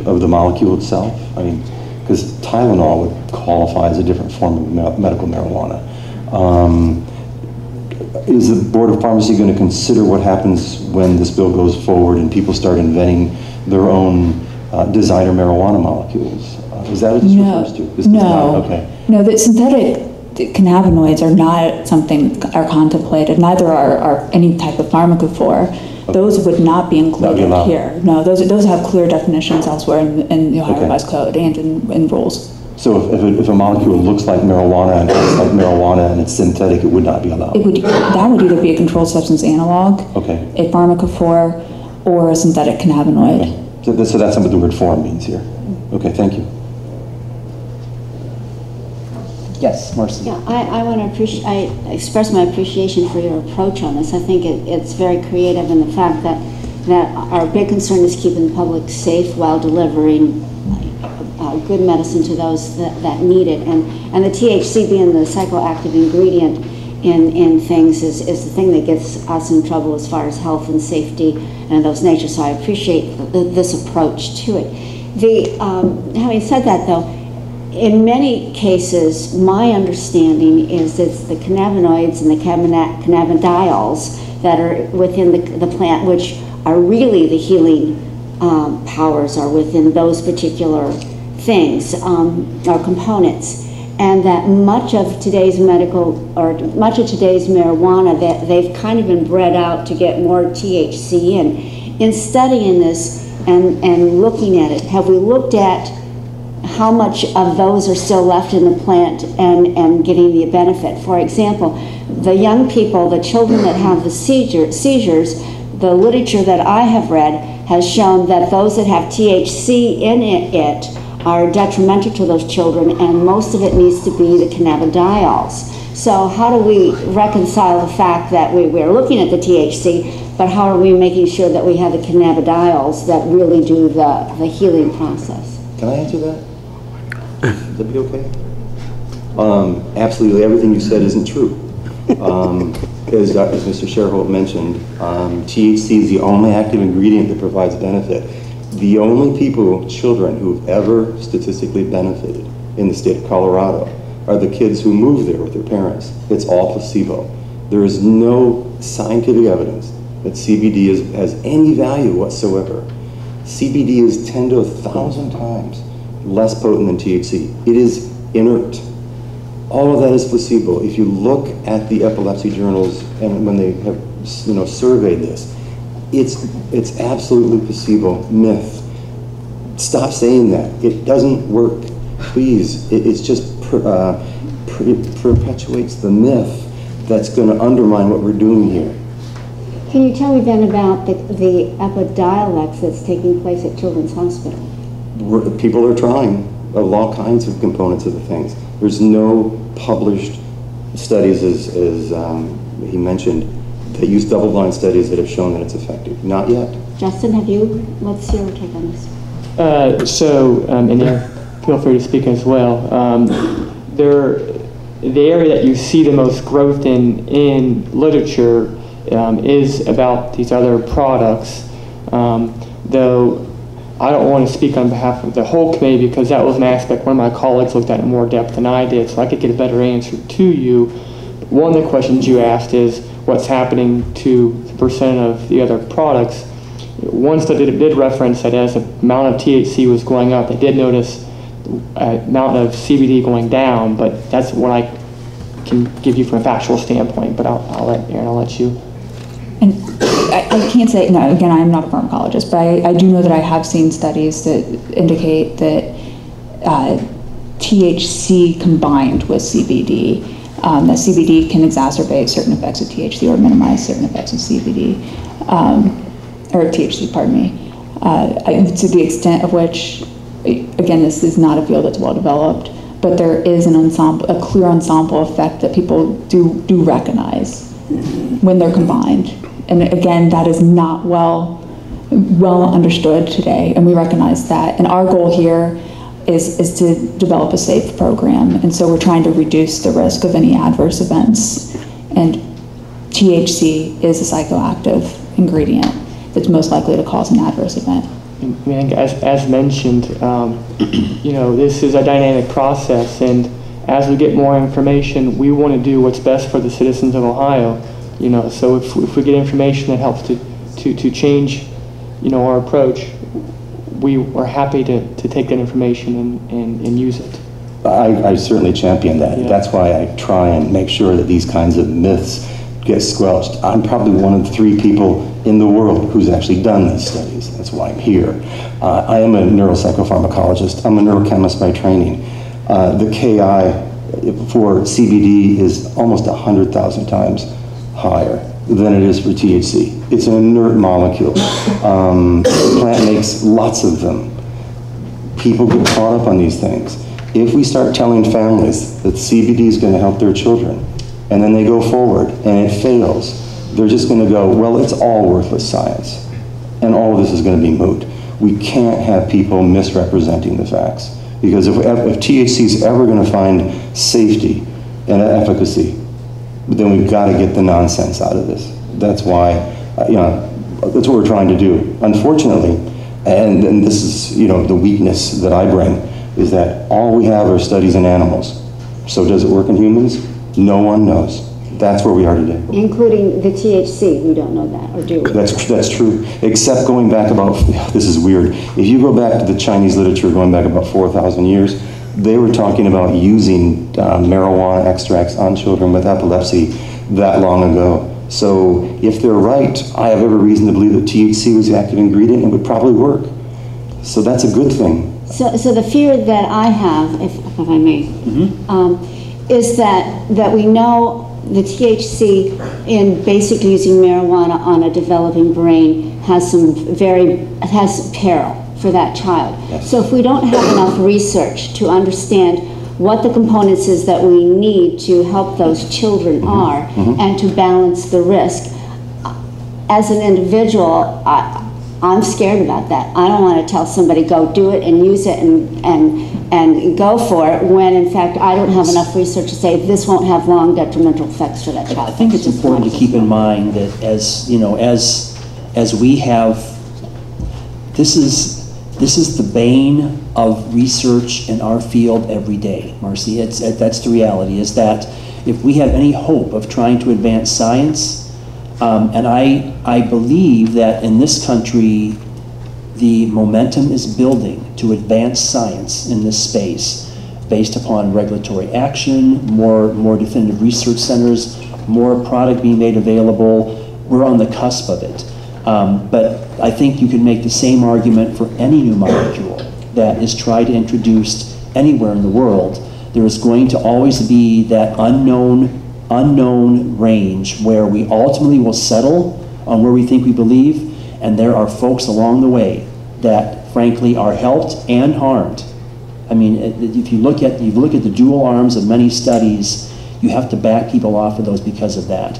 of the molecule itself? I mean, because Tylenol would qualify as a different form of medical marijuana. Is the Board of Pharmacy going to consider what happens when this bill goes forward and people start inventing their own designer marijuana molecules? Is that what this refers to? This No. Okay. No, the synthetic cannabinoids are not something are contemplated. Neither are any type of pharmacophore. Okay. Those would not be included here. No, those have clear definitions elsewhere in the Ohio Revised Code and in rules. So if a molecule looks like marijuana and acts like marijuana and it's synthetic, it would not be allowed? That would either be a controlled substance analog, a pharmacophore, or a synthetic cannabinoid. Okay. So that's what the word form means here. Okay, thank you. Yes, Marcy. Yeah, I express my appreciation for your approach on this. I think it's very creative in the fact that our big concern is keeping the public safe while delivering good medicine to those that need it. And the THC being the psychoactive ingredient in things is the thing that gets us in trouble as far as health and safety and those nature. So I appreciate this approach to it. Having said that, though, in many cases, my understanding is it's the cannabinoids and the cannabidiols that are within the plant, which are really the healing powers are within those particular things or components, and that much of today's much of today's marijuana, that they've kind of been bred out to get more THC in. In studying this and looking at it, have we looked at how much of those are still left in the plant and getting the benefit? For example, the young people, the children that have the seizures, the literature that I have read has shown that those that have THC in it are detrimental to those children, and most of it needs to be the cannabidiols. So how do we reconcile the fact that we're looking at the THC, but how are we making sure that we have the cannabidiols that really do the healing process? Can I answer that? Would that be okay? Absolutely everything you said isn't true. As Mr. Sherholt mentioned, THC is the only active ingredient that provides benefit. The only children who've ever statistically benefited in the state of Colorado are the kids who move there with their parents. It's all placebo. There is no scientific evidence that CBD has any value whatsoever. CBD is 10 to 1,000 times less potent than THC. It is inert. All of that is placebo. If you look at the epilepsy journals and when they have surveyed this, it's absolutely placebo. Myth. Stop saying that. It doesn't work. Please. It just perpetuates the myth that's going to undermine what we're doing here. Can you tell me then about the Epidiolex that's taking place at Children's Hospital? People are trying all kinds of components of the things. There's no published studies, as he mentioned, that use double-blind studies that have shown that it's effective. Not yet. Justin, what's your take on this? And feel free to speak as well. The area that you see the most growth in literature is about these other products, though I don't want to speak on behalf of the whole committee because that was an aspect one of my colleagues looked at in more depth than I did, so I could get a better answer to you. One of the questions you asked is what's happening to the percent of the other products. One study did reference that as the amount of THC was going up, they did notice the amount of CBD going down, but that's what I can give you from a factual standpoint, but I'll let you. And I can't say, no, again, I'm not a pharmacologist, but I do know that I have seen studies that indicate that THC combined with CBD, that CBD can exacerbate certain effects of THC or minimize certain effects of CBD, or THC, pardon me. To the extent of which, again, this is not a field that's well developed, but there is a clear ensemble effect that people do recognize when they're combined. And again, that is not well understood today, and we recognize that. And our goal here is to develop a safe program, and so we're trying to reduce the risk of any adverse events. And THC is a psychoactive ingredient that's most likely to cause an adverse event. I mean, as mentioned, you know, this is a dynamic process, and as we get more information, we want to do what's best for the citizens of Ohio. You know, so if we get information that helps to change, you know, our approach, we are happy to take that information and use it. I certainly champion that. Yeah. That's why I try and make sure that these kinds of myths get squelched. I'm probably one of 3 people in the world who's actually done these studies. That's why I'm here. I am a neuropsychopharmacologist. I'm a neurochemist by training. The KI for CBD is almost 100,000 times higher than it is for THC. It's an inert molecule. The plant makes lots of them. People get caught up on these things. If we start telling families that CBD is going to help their children, and then they go forward and it fails, they're just going to go, well, it's all worthless science, and all of this is going to be moot. We can't have people misrepresenting the facts, because if THC is ever going to find safety and efficacy, then we've got to get the nonsense out of this. That's why, you know, that's what we're trying to do. Unfortunately, and this is, you know, the weakness that I bring, is that all we have are studies in animals. So does it work in humans? No one knows. That's where we are today. Including the THC, we don't know that, or do we? That's true, except going back about, this is weird, if you go back to the Chinese literature going back about 4,000 years, they were talking about using marijuana extracts on children with epilepsy that long ago. So if they're right, I have every reason to believe that THC was the active ingredient and would probably work. So that's a good thing. So the fear that I have, if I may, is that we know the THC in basically using marijuana on a developing brain has peril for that child. Yes. So if we don't have enough research to understand what the components is that we need to help those children are, and to balance the risk, as an individual, I'm scared about that. I don't want to tell somebody, go do it and use it and go for it, when in fact I don't have enough research to say this won't have long detrimental effects for that child. I think it's important to keep in mind that as you know, as we have, this is the bane of research in our field every day, Marcy. That's the reality, is that if we have any hope of trying to advance science, and I believe that in this country, the momentum is building to advance science in this space based upon regulatory action, more definitive research centers, more product being made available. We're on the cusp of it. But I think you can make the same argument for any new molecule that is tried to introduced anywhere in the world. There is going to always be that unknown range where we ultimately will settle on where we think we believe, and there are folks along the way that frankly are helped and harmed. I mean, if you look at the dual arms of many studies, you have to back people off of those because of that.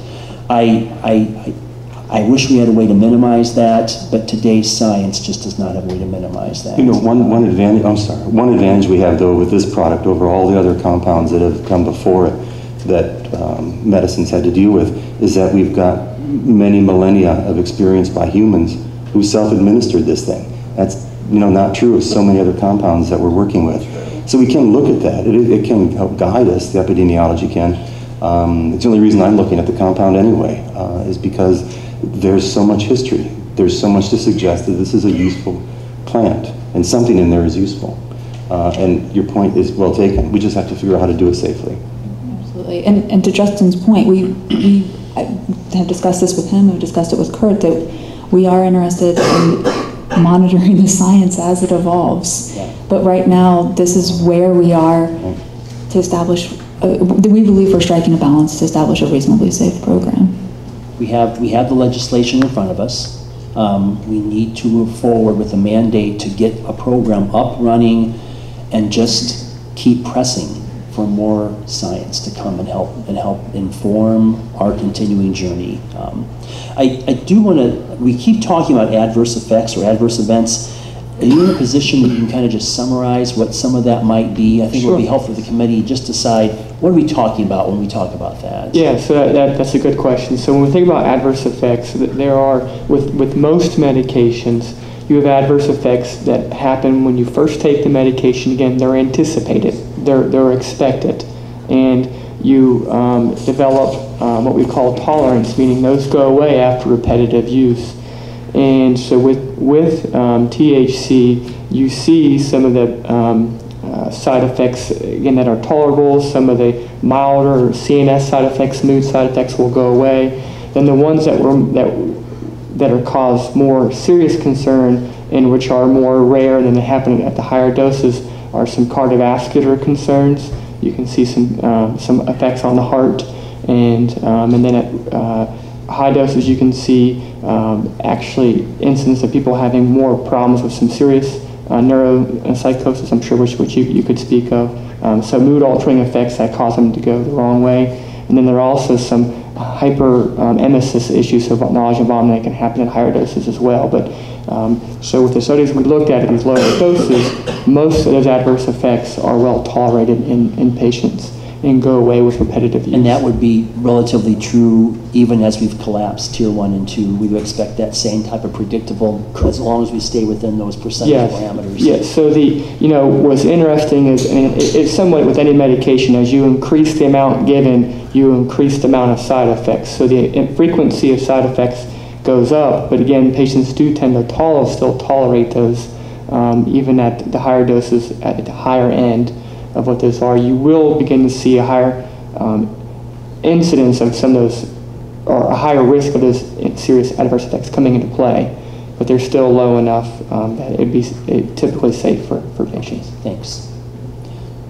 I wish we had a way to minimize that, but today's science just does not have a way to minimize that. You know, one advantage we have though with this product over all the other compounds that have come before it that medicines had to deal with, is that we've got many millennia of experience by humans who self-administered this thing. That's, you know, not true of so many other compounds that we're working with. So we can look at that. It can help guide us, the epidemiology can. It's the only reason I'm looking at the compound anyway, is because there's so much history. There's so much to suggest that this is a useful plant, and something in there is useful. And your point is well taken. We just have to figure out how to do it safely. Absolutely. And to Justin's point, we have discussed this with him, we've discussed it with Kurt, that we are interested in monitoring the science as it evolves. Yeah. But right now, this is where we are to establish, we believe we're striking a balance to establish a reasonably safe program. We have the legislation in front of us. We need to move forward with a mandate to get a program up, running, and just keep pressing for more science to come and help inform our continuing journey. I do want to, we keep talking about adverse effects or adverse events. Are you in a position that you can kind of just summarize what some of that might be? I think it would be helpful for the committee just decide what are we talking about when we talk about that. Yeah, so that's a good question. So when we think about adverse effects, there are, with most medications, you have adverse effects that happen when you first take the medication. Again, they're anticipated, they're expected, and you develop what we call tolerance, meaning those go away after repetitive use. And so with THC, you see some of the side effects, again, that are tolerable. Some of the milder CNS side effects, mood side effects will go away. Then the ones that are cause more serious concern and which are more rare than they happen at the higher doses are some cardiovascular concerns. You can see some effects on the heart, and then at high doses you can see actually incidents of people having more problems with some serious neuropsychosis, I'm sure, which you could speak of. So mood altering effects that cause them to go the wrong way. And then there are also some hyperemesis issues, so nausea and vomiting can happen at higher doses as well. But so with the studies we looked at these lower doses, most of those adverse effects are well tolerated in patients and go away with repetitive use. And that would be relatively true even as we've collapsed tier 1 and 2. We would expect that same type of predictable as long as we stay within those percentage parameters. Yes, so what's interesting is, and it's somewhat with any medication, as you increase the amount given, you increase the amount of side effects. So the frequency of side effects goes up, but again, patients do tend to still tolerate those even at the higher doses, at the higher end of what those are. You will begin to see a higher incidence of some of those, or a higher risk of those serious adverse effects coming into play, but they're still low enough that it'd be typically safe for patients. Thanks.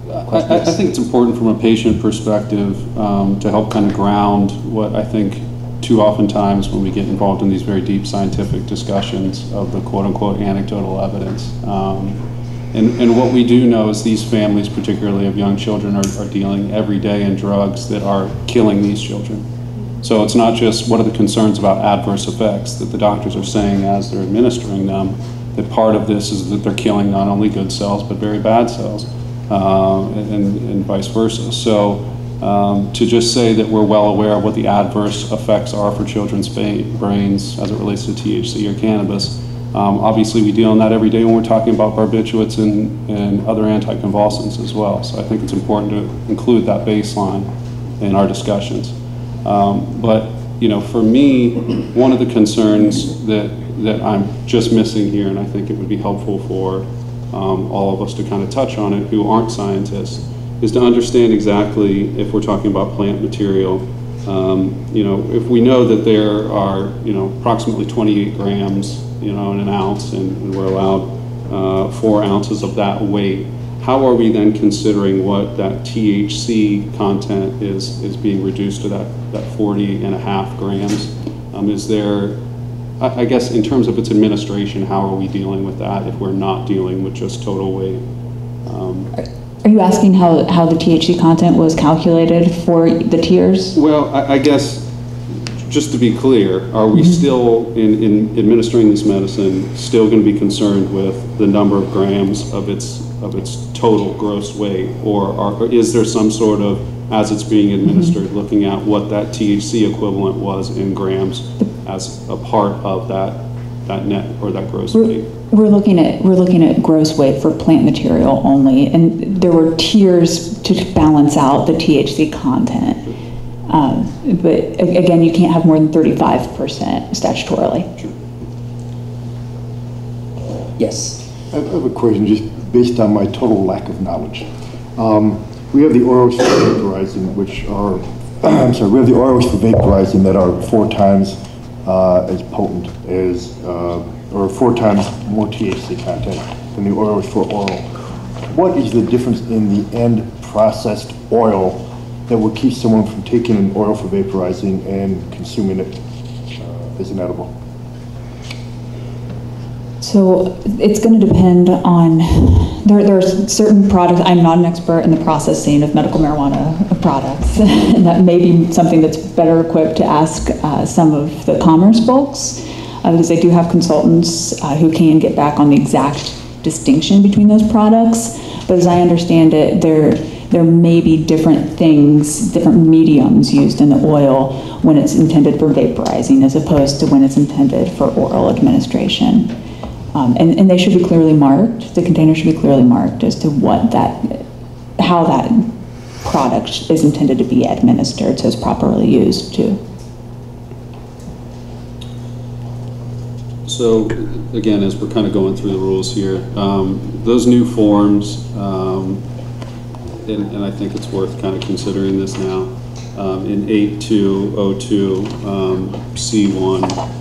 I think it's important from a patient perspective to help kind of ground what I think too often times when we get involved in these very deep scientific discussions of the quote-unquote anecdotal evidence. And what we do know is these families, particularly of young children, are dealing every day in drugs that are killing these children. So it's not just what are the concerns about adverse effects that the doctors are saying as they're administering them, that part of this is that they're killing not only good cells but very bad cells, and vice versa. So to just say that we're well aware of what the adverse effects are for children's brains as it relates to THC or cannabis, obviously we deal in that every day when we're talking about barbiturates and other anticonvulsants as well. So I think it's important to include that baseline in our discussions. But for me, one of the concerns that I'm just missing here, and I think it would be helpful for all of us to kind of touch on it who aren't scientists, is to understand exactly, if we're talking about plant material, if we know that there are approximately 28 grams in an ounce, and we're allowed 4 ounces of that weight, how are we then considering what that THC content is being reduced to that 40.5 grams? Is there, I guess in terms of its administration, how are we dealing with that if we're not dealing with just total weight? Are you asking how the THC content was calculated for the tiers? Well, I guess, just to be clear, are we still, in administering this medicine, still going to be concerned with the number of grams of its total gross weight? Or is there some sort of, as it's being administered, looking at what that THC equivalent was in grams as a part of that net or that gross weight? We're looking at gross weight for plant material only, and there were tiers to balance out the THC content. But again, you can't have more than 35% statutorily. Sure. Yes. I have a question just based on my total lack of knowledge. We have the oils for vaporizing, which are, we have the oils for vaporizing that are 4 times as potent as, or 4 times more THC content than the oils for oral. What is the difference in the end processed oil that would keep someone from taking an oil for vaporizing and consuming it as an edible? So it's going to depend on, there are certain products, I'm not an expert in the processing of medical marijuana products, and that may be something that's better equipped to ask some of the commerce folks, because they do have consultants who can get back on the exact distinction between those products. But as I understand it, there may be different things, different mediums used in the oil when it's intended for vaporizing as opposed to when it's intended for oral administration. And they should be clearly marked, the container should be clearly marked as to how that product is intended to be administered, so it's properly used too. So, again, as we're kind of going through the rules here, those new forms, and I think it's worth kind of considering this now, in 8202, C1,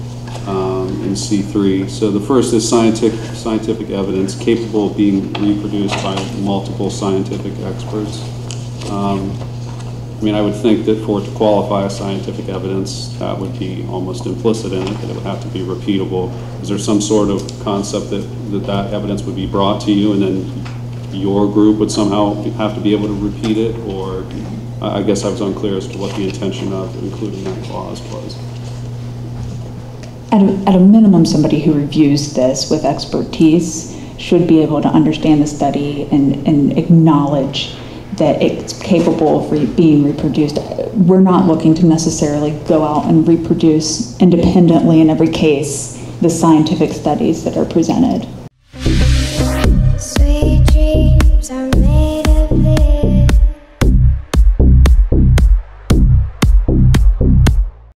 and C3. So the first is scientific evidence capable of being reproduced by multiple scientific experts. I mean, I would think that for it to qualify as scientific evidence, that would be almost implicit in it, that it would have to be repeatable. Is there some sort of concept that evidence would be brought to you and then your group would somehow have to be able to repeat it? Or I guess I was unclear as to what the intention of including that clause was. At a minimum, somebody who reviews this with expertise should be able to understand the study and acknowledge that it's capable of being reproduced. We're not looking to necessarily go out and reproduce independently in every case the scientific studies that are presented.